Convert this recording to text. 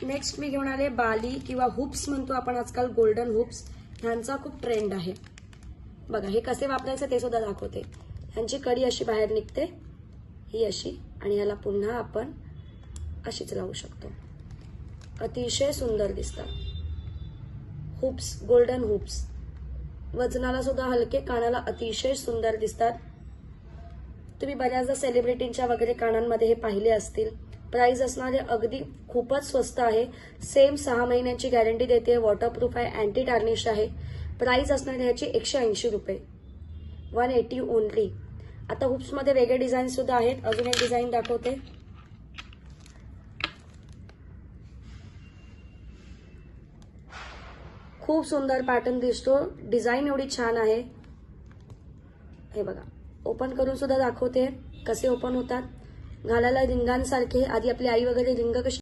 Next मी घेऊन आले बाली किंवा हुप्स म्हणतो आपण आजकाल, गोल्डन हुप्स. ह्यांचा खूप ट्रेंड आहे. बघा हे कसे वापरायचे ते सुद्धा दाखवते. ह्यांची कडी अशी बाहेर निघते, ही अशी, आणि याला पुन्हा आपण अशीच लावू शकतो. अतिशय सुंदर दिसतात. Hoops, golden hoops. वजनाला सुद्धा हलके, कानाला अतिशय सुंदर दिसतात. तुम्ही बऱ्याचदा सेलिब्रिटींच्या वगैरे कानांमध्ये हे पाहिले असतील. प्राइस असणारे अगदी खूपच स्वस्त आहे. सेम 6 महिन्यांची गॅरंटी देते. वॉटरप्रूफ आहे, अँटी टार्निश आहे. प्राइस असणारे ह्याची 180 रुपये, 180 ओनली. आता हुप्समध्ये वेगळे डिझाईन सुद्धा आहेत. अजून एक डिझाईन दाखवते. खूप सुंदर पॅटर्न दिसतो. डिझाईन एवढी छान आहे. हे बघा, ओपन करून सुद्धा दाखवते कसे ओपन होतात. घालायला रिंगांसारखे. आधी आपली आई वगैरे रिंग कशी